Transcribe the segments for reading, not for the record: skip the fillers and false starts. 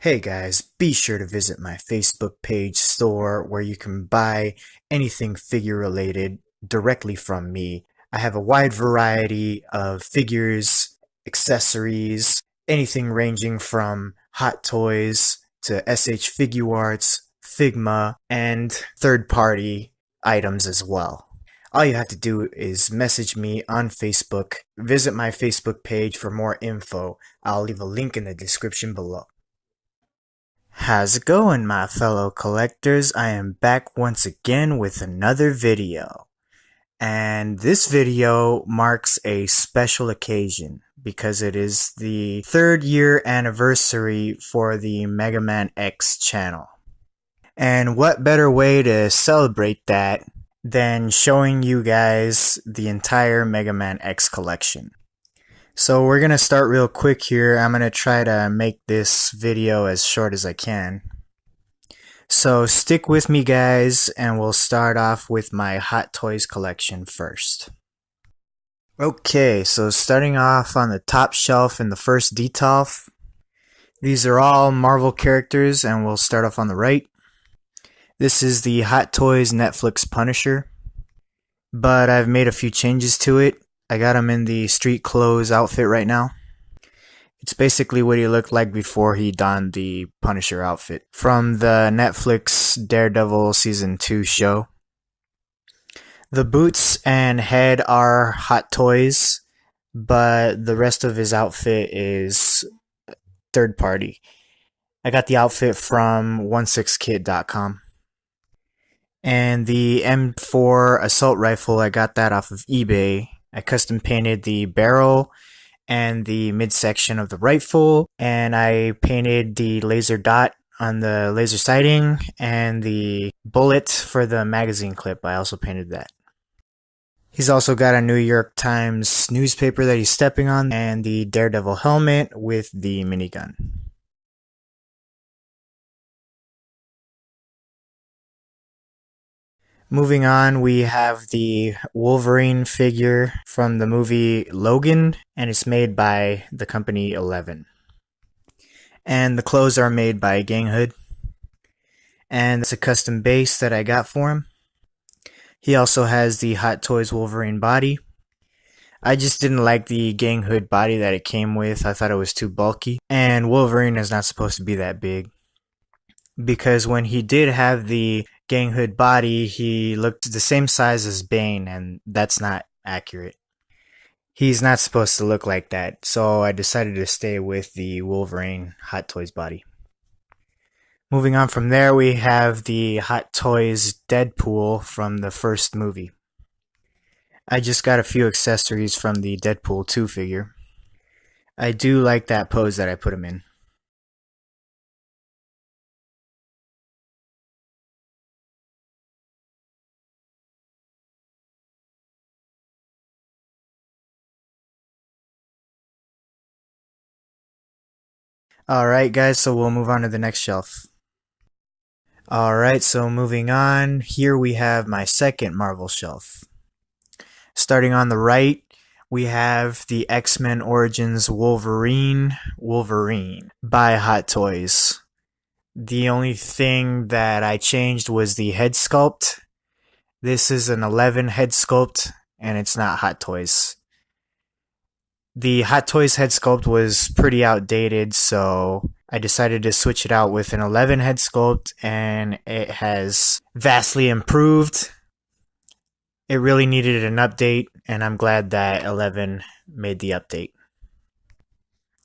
Hey guys, be sure to visit my Facebook page store where you can buy anything figure related directly from me. I have a wide variety of figures, accessories, anything ranging from hot toys to SH Figuarts, Figma, and third-party items as well. All you have to do is message me on Facebook, visit my Facebook page for more info. I'll leave a link in the description below. How's it going, my fellow collectors? I am back once again with another video. And this video marks a special occasion because it is the 3rd year anniversary for the Mega Man X channel. And what better way to celebrate that than showing you guys the entire Mega Man X collection. So we're gonna start real quick here. I'm gonna try to make this video as short as I can. So stick with me guys, and we'll start off with my Hot Toys collection first. Okay, so starting off on the top shelf in the first detolf. These are all Marvel characters, and we'll start off on the right. This is the Hot Toys Netflix Punisher, but I've made a few changes to it. I got him in the street clothes outfit right now. It's basically what he looked like before he donned the Punisher outfit from the Netflix Daredevil Season 2 show. The boots and head are Hot Toys, but the rest of his outfit is third party. I got the outfit from 16kit.com. And the M4 assault rifle, I got that off of eBay. I custom painted the barrel and the midsection of the rifle, and I painted the laser dot on the laser sighting, and the bullet for the magazine clip, I also painted that. He's also got a New York Times newspaper that he's stepping on, and the Daredevil helmet with the minigun. Moving on, we have the Wolverine figure from the movie Logan, and it's made by the company 11. And the clothes are made by Gang Hood. And it's a custom base that I got for him. He also has the Hot Toys Wolverine body. I just didn't like the Gang Hood body that it came with. I thought it was too bulky. And Wolverine is not supposed to be that big, because when he did have the Gang Hood body, he looked the same size as Bane, and that's not accurate. He's not supposed to look like that, so I decided to stay with the Wolverine Hot Toys body. Moving on from there, we have the Hot Toys Deadpool from the first movie. I just got a few accessories from the Deadpool 2 figure. I do like that pose that I put him in. Alright guys, so we'll move on to the next shelf. Alright, so moving on, here we have my second Marvel shelf. Starting on the right, we have the X-Men Origins Wolverine by Hot Toys. The only thing that I changed was the head sculpt. This is an 11 head sculpt, and it's not Hot Toys. The Hot Toys head sculpt was pretty outdated, so I decided to switch it out with an 11 head sculpt, and it has vastly improved. It really needed an update, and I'm glad that 11 made the update.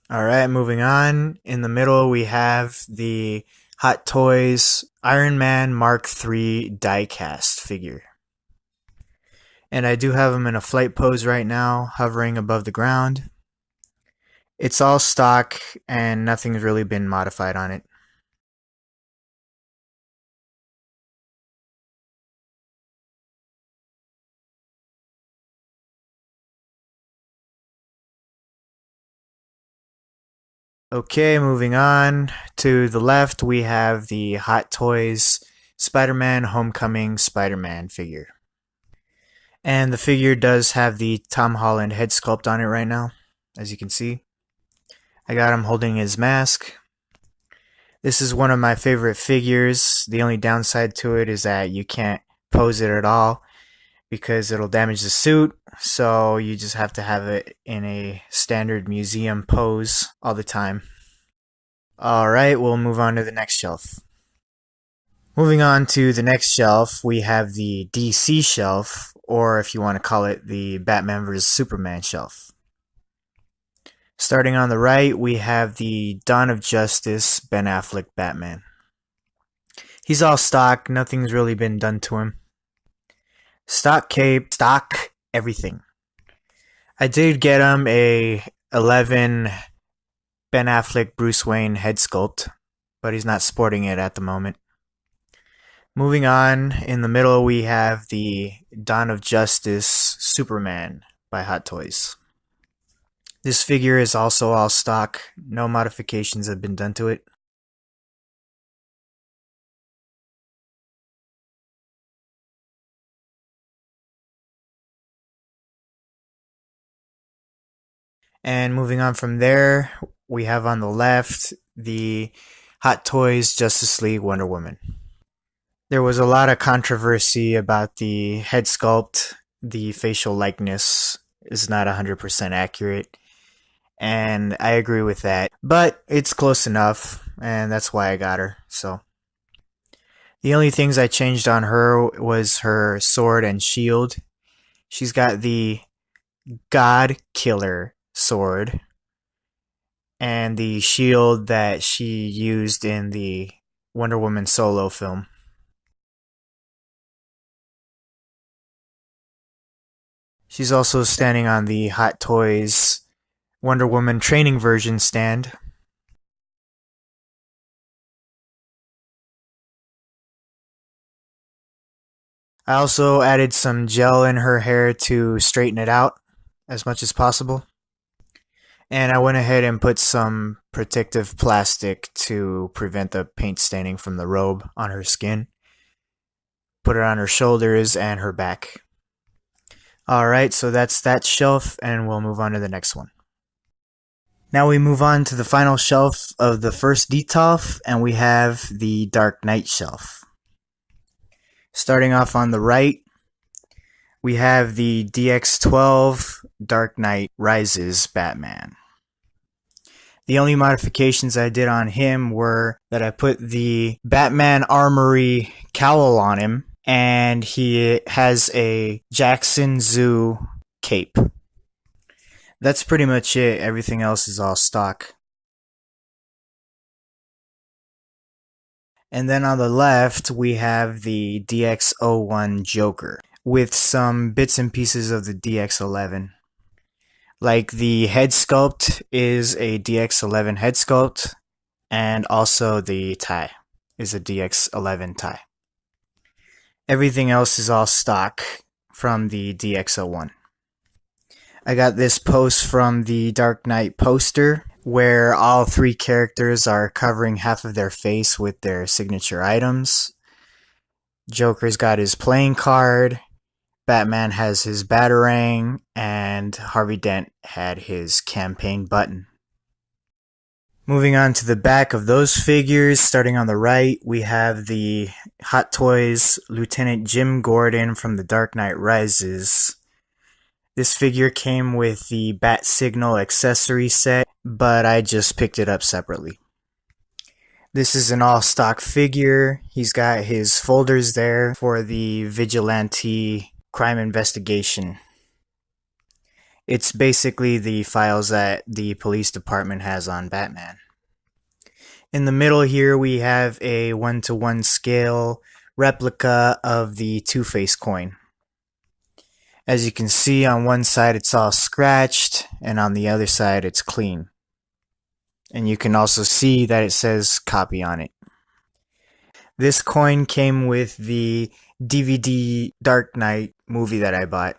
Alright, moving on. In the middle, we have the Hot Toys Iron Man Mark III diecast figure. And I do have him in a flight pose right now, hovering above the ground. It's all stock, and nothing's really been modified on it. Okay, moving on. To the left, we have the Hot Toys Spider-Man Homecoming Spider-Man figure. And the figure does have the Tom Holland head sculpt on it right now, as you can see. I got him holding his mask. This is one of my favorite figures. The only downside to it is that you can't pose it at all because it'll damage the suit. So you just have to have it in a standard museum pose all the time. Alright, we'll move on to the next shelf. Moving on to the next shelf, we have the DC shelf, or if you want to call it the Batman vs. Superman shelf. Starting on the right, we have the Dawn of Justice Ben Affleck Batman. He's all stock, nothing's really been done to him. Stock cape, stock everything. I did get him a 11 Ben Affleck Bruce Wayne head sculpt, but he's not sporting it at the moment. Moving on, in the middle we have the Dawn of Justice Superman by Hot Toys. This figure is also all stock, no modifications have been done to it. And moving on from there, we have on the left the Hot Toys Justice League Wonder Woman. There was a lot of controversy about the head sculpt. The facial likeness is not 100% accurate, and I agree with that. But it's close enough, and that's why I got her. So the only things I changed on her was her sword and shield. She's got the God Killer sword and the shield that she used in the Wonder Woman solo film. She's also standing on the Hot Toys Wonder Woman training version stand. I also added some gel in her hair to straighten it out as much as possible. And I went ahead and put some protective plastic to prevent the paint staining from the robe on her skin. Put it on her shoulders and her back. Alright, so that's that shelf, and we'll move on to the next one. Now we move on to the final shelf of the first Detolf, and we have the Dark Knight shelf. Starting off on the right, we have the DX12 Dark Knight Rises Batman. The only modifications I did on him were that I put the Batman Armory cowl on him, and he has a Jackson Zoo cape. That's pretty much it. Everything else is all stock. And then on the left, we have the DX01 Joker with some bits and pieces of the DX11. Like the head sculpt is a DX11 head sculpt, and also the tie is a DX11 tie. Everything else is all stock from the DX01. I got this post from the Dark Knight poster, where all three characters are covering half of their face with their signature items. Joker's got his playing card, Batman has his Batarang, and Harvey Dent had his campaign button. Moving on to the back of those figures, starting on the right, we have the Hot Toys Lieutenant Jim Gordon from The Dark Knight Rises. This figure came with the Bat Signal accessory set, but I just picked it up separately. This is an all-stock figure. He's got his folders there for the vigilante crime investigation. It's basically the files that the police department has on Batman. In the middle here, we have a 1-to-1 scale replica of the Two-Face coin. As you can see, on one side it's all scratched, and on the other side it's clean. And you can also see that it says copy on it. This coin came with the DVD Dark Knight movie that I bought.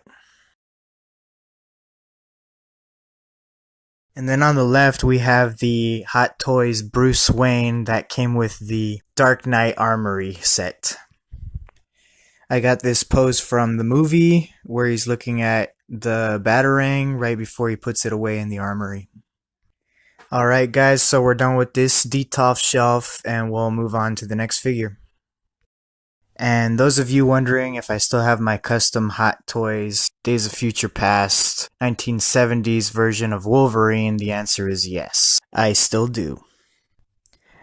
And then on the left, we have the Hot Toys Bruce Wayne that came with the Dark Knight Armory set. I got this pose from the movie where he's looking at the Batarang right before he puts it away in the armory. Alright guys, so we're done with this detolf shelf and we'll move on to the next figure. And those of you wondering if I still have my custom Hot Toys Days of Future Past 1970s version of Wolverine, the answer is yes. I still do.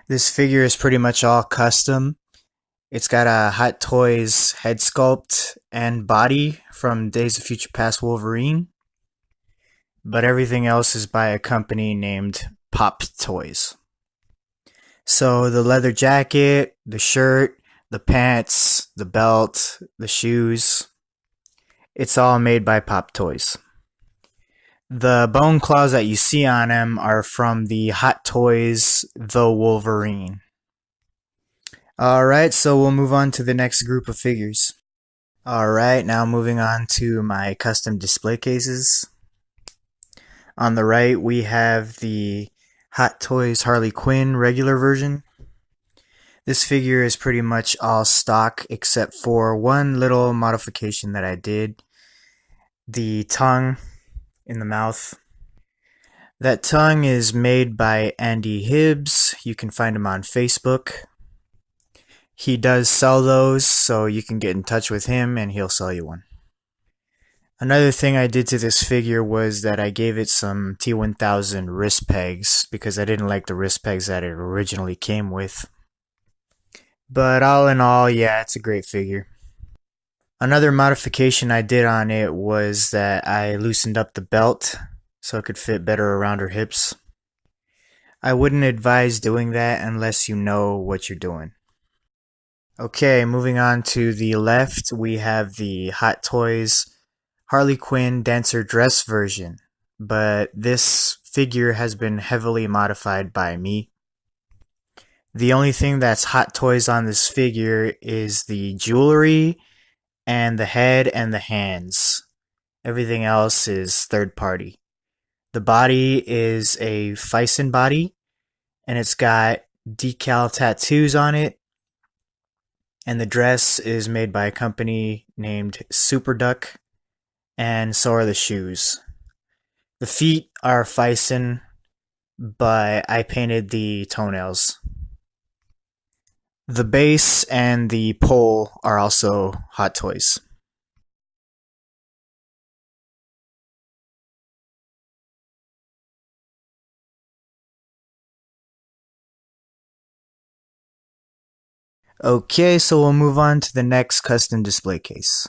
This figure is pretty much all custom. It's got a Hot Toys head sculpt and body from Days of Future Past Wolverine, but everything else is by a company named Pop Toys. So the leather jacket, the shirt, the pants, the belt, the shoes, it's all made by Pop Toys. The bone claws that you see on him are from the Hot Toys The Wolverine. Alright, so we'll move on to the next group of figures. Alright, now moving on to my custom display cases. On the right, we have the Hot Toys Harley Quinn regular version. This figure is pretty much all stock except for one little modification that I did. The tongue in the mouth. That tongue is made by Andy Hibbs. You can find him on Facebook. He does sell those, so you can get in touch with him and he'll sell you one. Another thing I did to this figure was that I gave it some T1000 wrist pegs because I didn't like the wrist pegs that it originally came with. But all in all, yeah, it's a great figure. Another modification I did on it was that I loosened up the belt so it could fit better around her hips. I wouldn't advise doing that unless you know what you're doing. Okay, moving on to the left, we have the Hot Toys Harley Quinn Dancer Dress version, but this figure has been heavily modified by me. The only thing that's Hot Toys on this figure is the jewelry and the head and the hands. Everything else is third party. The body is a Fison body, and it's got decal tattoos on it, and the dress is made by a company named Super Duck, and so are the shoes. The feet are Fison, but I painted the toenails. The base and the pole are also Hot Toys. Okay, so we'll move on to the next custom display case.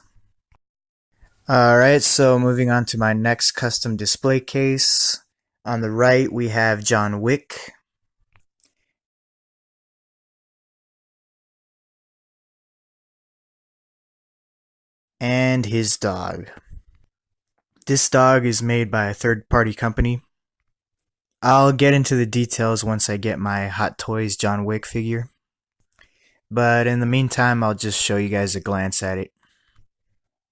Alright, so moving on to my next custom display case. On the right, we have John Wick. And his dog. This dog is made by a third-party company. I'll get into the details once I get my Hot Toys John Wick figure. But in the meantime, I'll just show you guys a glance at it.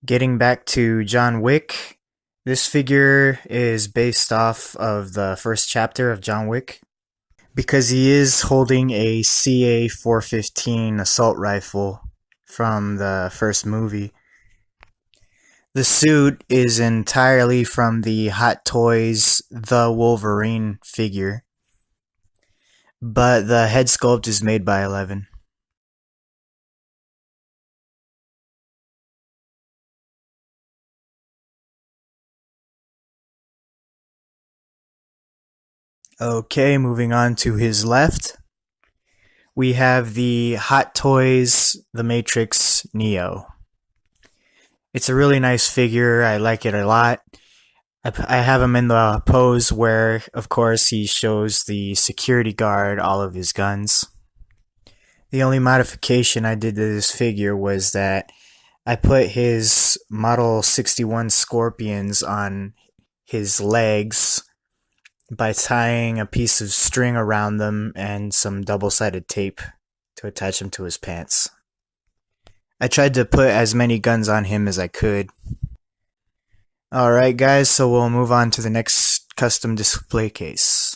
Getting back to John Wick, this figure is based off of the first chapter of John Wick, because he is holding a CA-415 assault rifle from the first movie. The suit is entirely from the Hot Toys The Wolverine figure, but the head sculpt is made by 11. Okay, moving on to his left, we have the Hot Toys The Matrix Neo. It's a really nice figure. I like it a lot. I have him in the pose where, of course, he shows the security guard all of his guns. The only modification I did to this figure was that I put his Model 61 Scorpions on his legs by tying a piece of string around them and some double-sided tape to attach them to his pants. I tried to put as many guns on him as I could. Alright guys, so we'll move on to the next custom display case.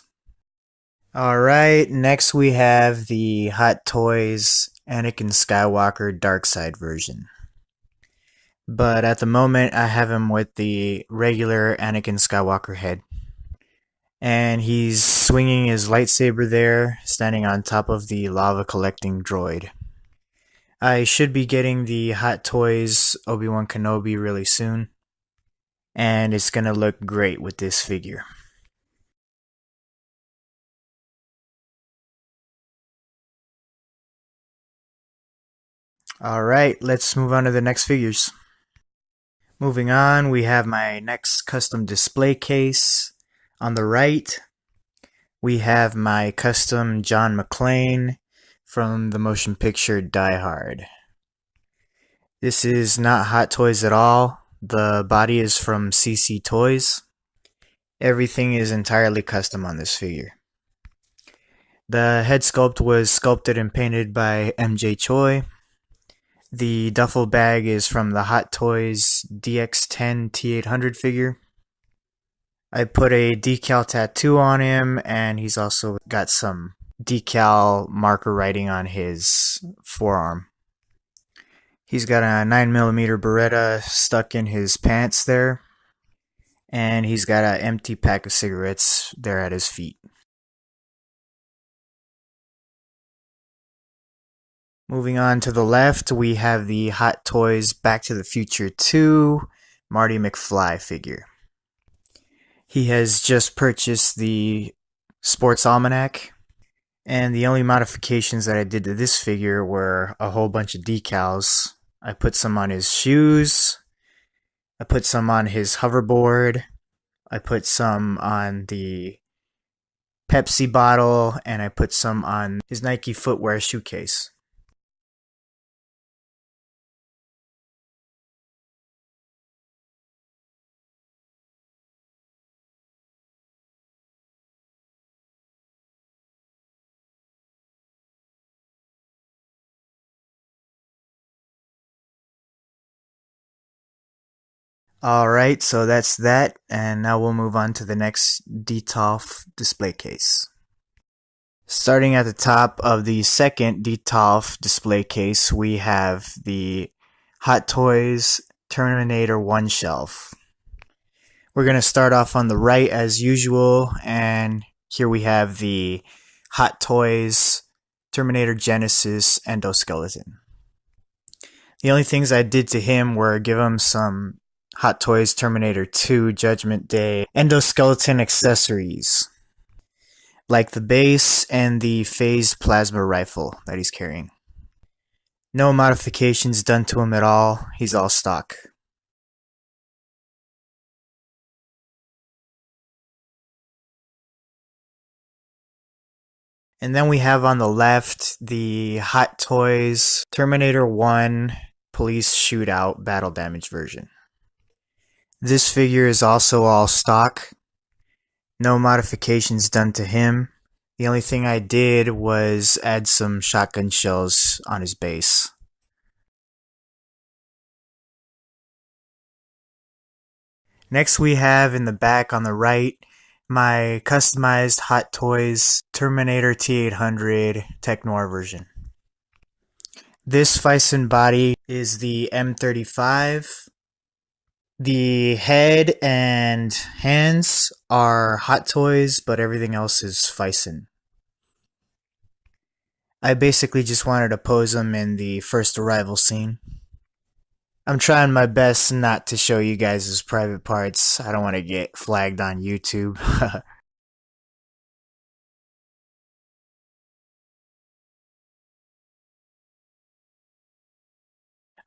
Alright, next we have the Hot Toys Anakin Skywalker Dark Side version. But at the moment I have him with the regular Anakin Skywalker head. And he's swinging his lightsaber there, standing on top of the lava collecting droid. I should be getting the Hot Toys Obi-Wan Kenobi really soon, and it's gonna look great with this figure. Alright, let's move on to the next figures. Moving on, we have my next custom display case. On the right, we have my custom John McClane from the motion picture Die Hard. This is not Hot Toys at all. The body is from CC Toys. Everything is entirely custom on this figure. The head sculpt was sculpted and painted by MJ Choi. The duffel bag is from the Hot Toys DX10 T800 figure. I put a decal tattoo on him, and he's also got some decal marker writing on his forearm. He's got a 9mm Beretta stuck in his pants there, and he's got an empty pack of cigarettes there at his feet. Moving on to the left, we have the Hot Toys Back to the Future 2 Marty McFly figure. He has just purchased the Sports Almanac, and the only modifications that I did to this figure were a whole bunch of decals. I put some on his shoes, I put some on his hoverboard, I put some on the Pepsi bottle, and I put some on his Nike footwear shoe case. Alright, so that's that, and now we'll move on to the next Detolf display case. Starting at the top of the second Detolf display case, we have the Hot Toys Terminator 1 shelf. We're going to start off on the right as usual, and here we have the Hot Toys Terminator Genesis endoskeleton. The only things I did to him were give him some Hot Toys Terminator 2 Judgment Day endoskeleton accessories, like the base and the phased plasma rifle that he's carrying. No modifications done to him at all, he's all stock. And then we have on the left the Hot Toys Terminator 1 Police Shootout Battle Damage version. This figure is also all stock. No modifications done to him. The only thing I did was add some shotgun shells on his base. Next we have in the back on the right my customized Hot Toys Terminator T800 Tech Noir version. This Fison body is the M35. The head and hands are Hot Toys, but everything else is Fison. I basically just wanted to pose him in the first arrival scene. I'm trying my best not to show you guys his private parts. I don't want to get flagged on YouTube.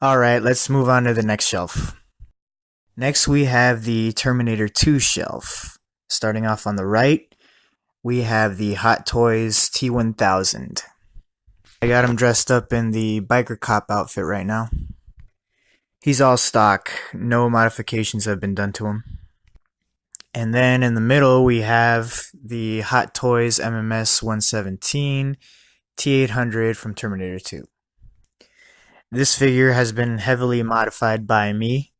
Alright, let's move on to the next shelf. Next we have the Terminator 2 shelf. Starting off on the right, we have the Hot Toys T1000. I got him dressed up in the biker cop outfit right now. He's all stock, no modifications have been done to him. And then in the middle we have the Hot Toys MMS 117 T800 from Terminator 2. This figure has been heavily modified by me.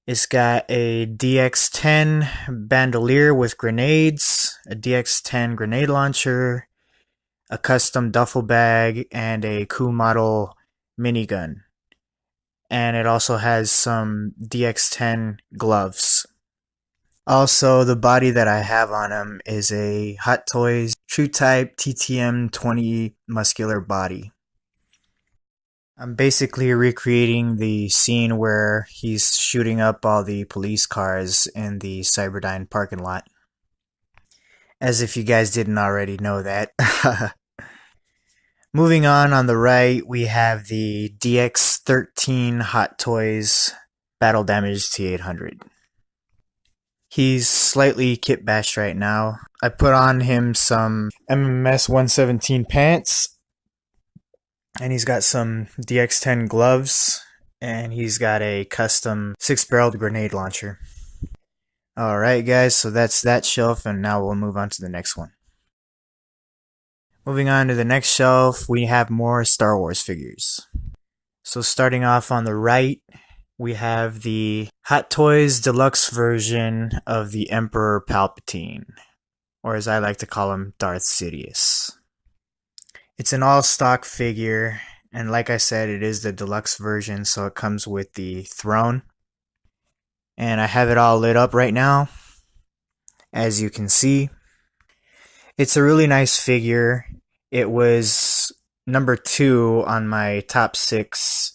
It's got a DX10 bandolier with grenades, a DX10 grenade launcher, a custom duffel bag, and a Coup model minigun. And it also has some DX10 gloves. Also, the body that I have on him is a Hot Toys True Type TTM 20 muscular body. I'm basically recreating the scene where he's shooting up all the police cars in the Cyberdyne parking lot. As if you guys didn't already know that. Moving on the right, we have the DX13 Hot Toys Battle Damage T800. He's slightly kit bashed right now. I put on him some MMS 117 pants, and he's got some DX10 gloves, and he's got a custom 6-barreled grenade launcher. Alright guys, so that's that shelf, and now we'll move on to the next one. Moving on to the next shelf, we have more Star Wars figures. So starting off on the right, we have the Hot Toys Deluxe version of the Emperor Palpatine, or as I like to call him, Darth Sidious. It's an all-stock figure, and like I said, it is the deluxe version, so it comes with the throne. And I have it all lit up right now, as you can see. It's a really nice figure. It was number 2 on my top 6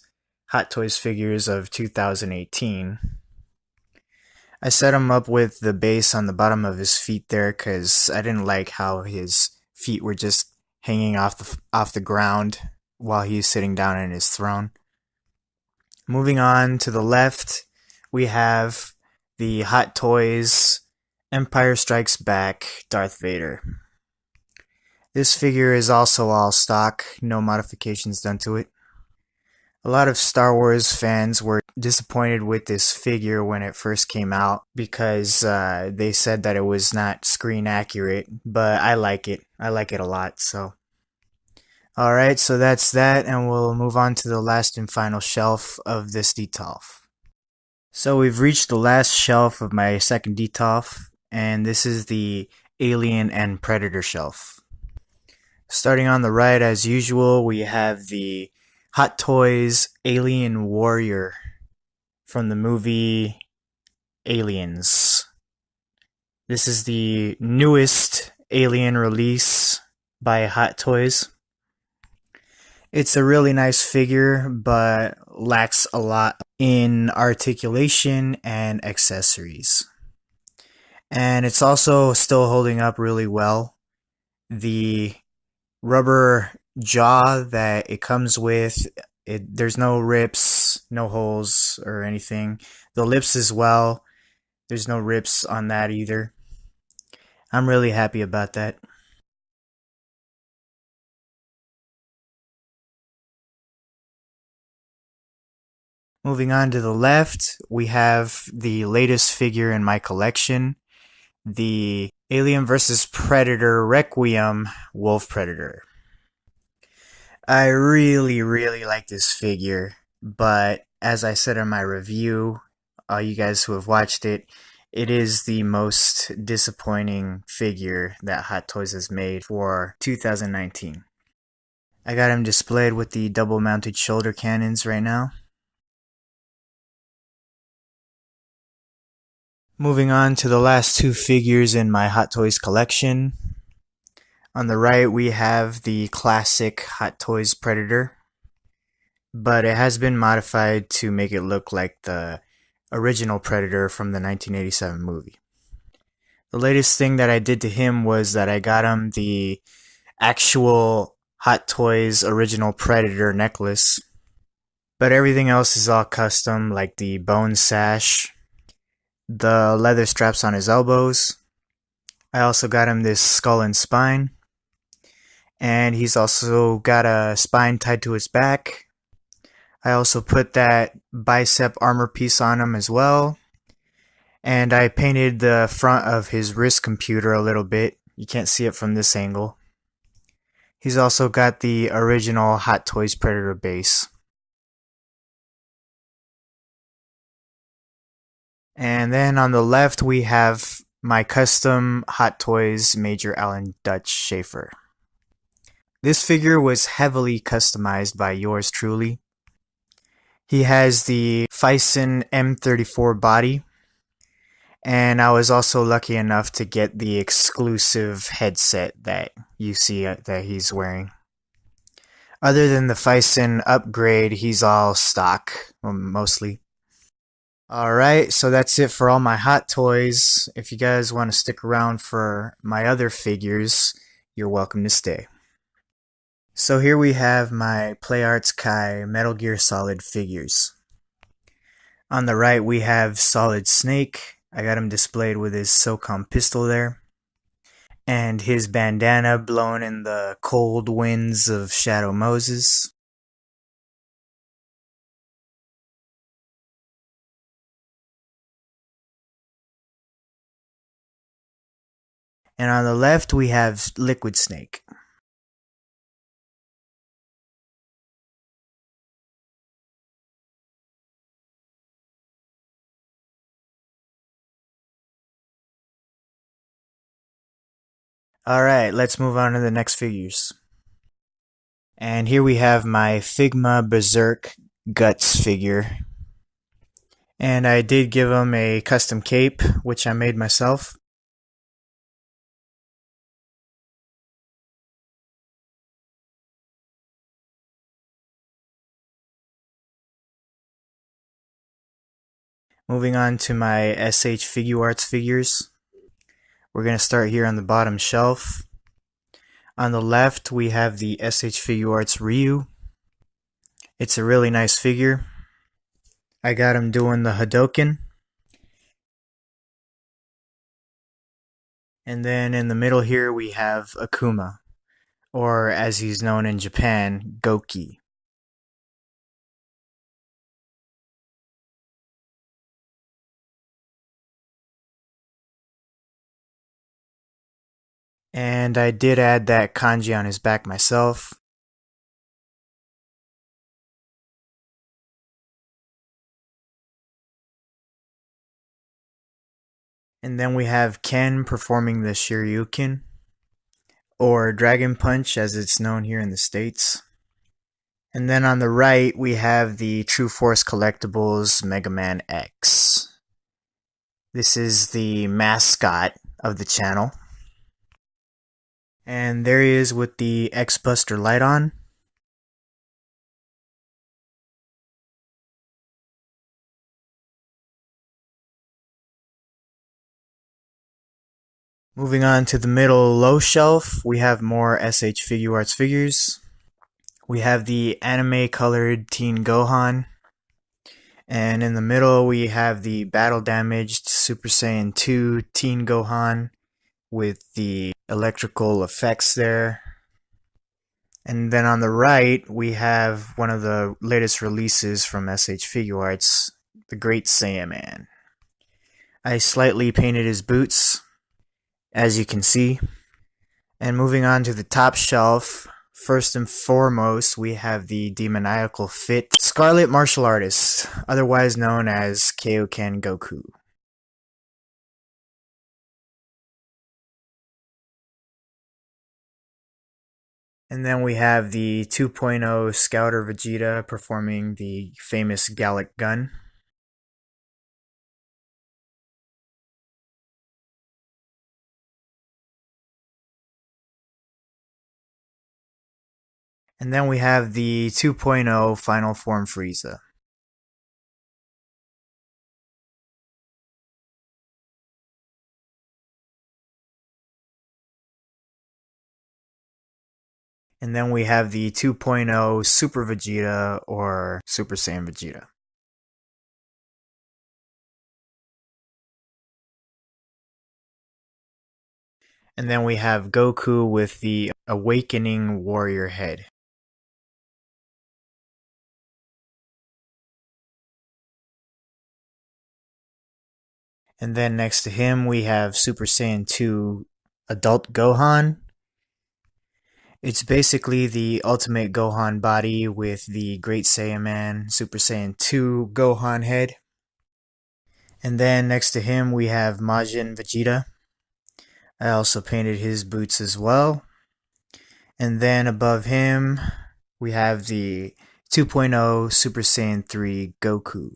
Hot Toys figures of 2018. I set him up with the base on the bottom of his feet there because I didn't like how his feet were just hanging off the ground while he's sitting down in his throne. Moving on to the left, we have the Hot Toys Empire Strikes Back Darth Vader. This figure is also all stock, no modifications done to it. A lot of Star Wars fans were disappointed with this figure when it first came out because they said that it was not screen accurate, but I like it. I like it a lot, so. Alright, so that's that, and we'll move on to the last and final shelf of this detolf. So we've reached the last shelf of my second detolf, and this is the Alien and Predator shelf. Starting on the right, as usual, we have the Hot Toys Alien Warrior from the movie Aliens. This is the newest Alien release by Hot Toys. It's a really nice figure, but lacks a lot in articulation and accessories. And it's also still holding up really well. The rubber jaw that it comes with, there's no rips, no holes or anything. The lips as well, there's no rips on that either. I'm really happy about that. Moving on to the left, we have the latest figure in my collection, the Alien vs. Predator Requiem Wolf Predator. I really like this figure, but as I said in my review, all you guys who have watched it, it is the most disappointing figure that Hot Toys has made for 2019. I got him displayed with the double mounted shoulder cannons right now. Moving on to the last 2 figures in my Hot Toys collection. On the right, we have the classic Hot Toys Predator, but it has been modified to make it look like the original Predator from the 1987 movie. The latest thing that I did to him was that I got him the actual Hot Toys original Predator necklace, but everything else is all custom, like the bone sash, the leather straps on his elbows. I also got him this skull and spine, and he's also got a spine tied to his back. I also put that bicep armor piece on him as well, and I painted the front of his wrist computer a little bit. You can't see it from this angle. He's also got the original Hot Toys Predator base. And then on the left, we have my custom Hot Toys Major Alan Dutch Schaefer. This figure was heavily customized by yours truly. He has the Fison M34 body, And I was also lucky enough to get the exclusive headset that you see that he's wearing. Other than the Fison upgrade, he's all stock, mostly. Alright, so that's it for all my hot toys. If you guys want to stick around for my other figures, you're welcome to stay. So here we have my PlayArts Kai Metal Gear Solid figures. On the right we have Solid Snake. I got him displayed with his SOCOM pistol there. And his bandana blown in the cold winds of Shadow Moses. And on the left we have Liquid Snake. Alright, let's move on to the next figures. And here we have my Figma Berserk Guts figure. And I did give him a custom cape, which I made myself. Moving on to my SH Figuarts figures. We're going to start here on the bottom shelf. On the left, we have the SH Figuarts Ryu. It's a really nice figure. I got him doing the Hadoken. And then in the middle here, we have Akuma, or as he's known in Japan, Goki. And I did add that kanji on his back myself. And then we have Ken performing the Shiryuken, or Dragon Punch as it's known here in the States. And then on the right, we have the True Force Collectibles Mega Man X. This is the mascot of the channel. And there he is with the X-Buster light on. Moving on to the middle low shelf, we have more SH Figuarts figures. We have the anime colored Teen Gohan. And in the middle, we have the battle damaged Super Saiyan 2 Teen Gohan with the electrical effects there. And then on the right, we have one of the latest releases from SH Figuarts, the Great Saiyaman. I slightly painted his boots, as you can see. And moving on to the top shelf, first and foremost, we have the demoniacal fit Scarlet Martial Artist, otherwise known as Kaioken Goku. And then we have the 2.0 Scouter Vegeta performing the famous Gallic Gun. And then we have the 2.0 Final Form Frieza. And then we have the 2.0 Super Vegeta or Super Saiyan Vegeta. And then we have Goku with the Awakening Warrior head. And then next to him we have Super Saiyan 2 Adult Gohan. It's basically the Ultimate Gohan body with the Great Saiyaman Super Saiyan 2 Gohan head. And then next to him we have Majin Vegeta. I also painted his boots as well. And then above him we have the 2.0 Super Saiyan 3 Goku.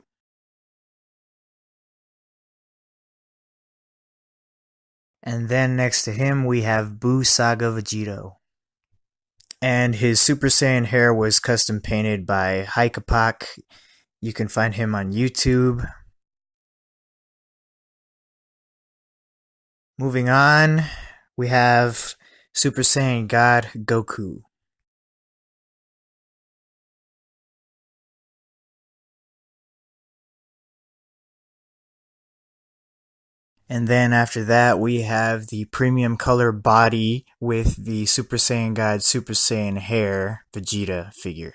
And then next to him we have Buu Saga Vegito. And his Super Saiyan hair was custom painted by Haikapak. You can find him on YouTube. Moving on, we have Super Saiyan God Goku. And then after that, we have the premium color body with the Super Saiyan God Super Saiyan hair Vegeta figure.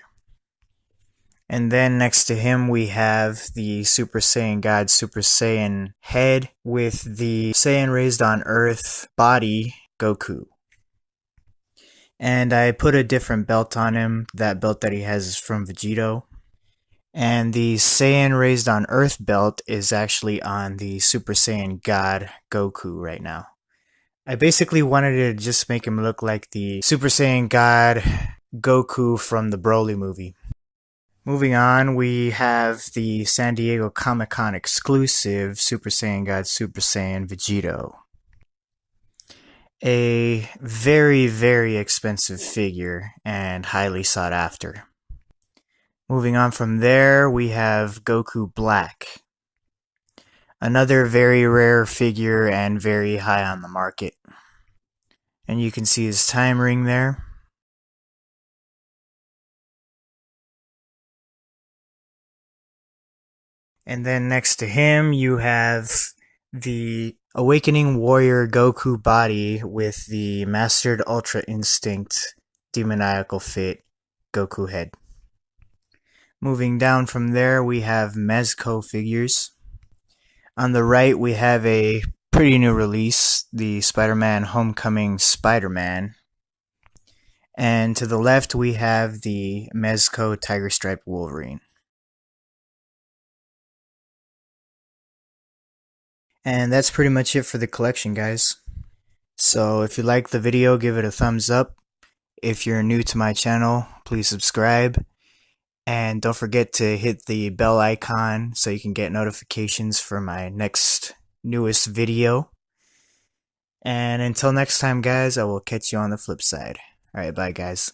And then next to him, we have the Super Saiyan God Super Saiyan head with the Saiyan raised on Earth body Goku. And I put a different belt on him. That belt that he has is from Vegito. And the Saiyan raised on Earth belt is actually on the Super Saiyan God Goku right now. I basically wanted to just make him look like the Super Saiyan God Goku from the Broly movie. Moving on, we have the San Diego Comic-Con exclusive Super Saiyan God Super Saiyan Vegito. A very, very expensive figure and highly sought after. Moving on from there, we have Goku Black. Another very rare figure and very high on the market. And you can see his time ring there. And then next to him, you have the Awakening Warrior Goku body with the Mastered Ultra Instinct Demoniacal Fit Goku head. Moving down from there, we have Mezco figures. On the right, we have a pretty new release, the Spider-Man Homecoming Spider-Man. And to the left, we have the Mezco Tiger Stripe Wolverine. And that's pretty much it for the collection, guys. So if you liked the video, give it a thumbs up. If you're new to my channel, please subscribe. And don't forget to hit the bell icon so you can get notifications for my next newest video. And until next time, guys, I will catch you on the flip side. Alright, bye, guys.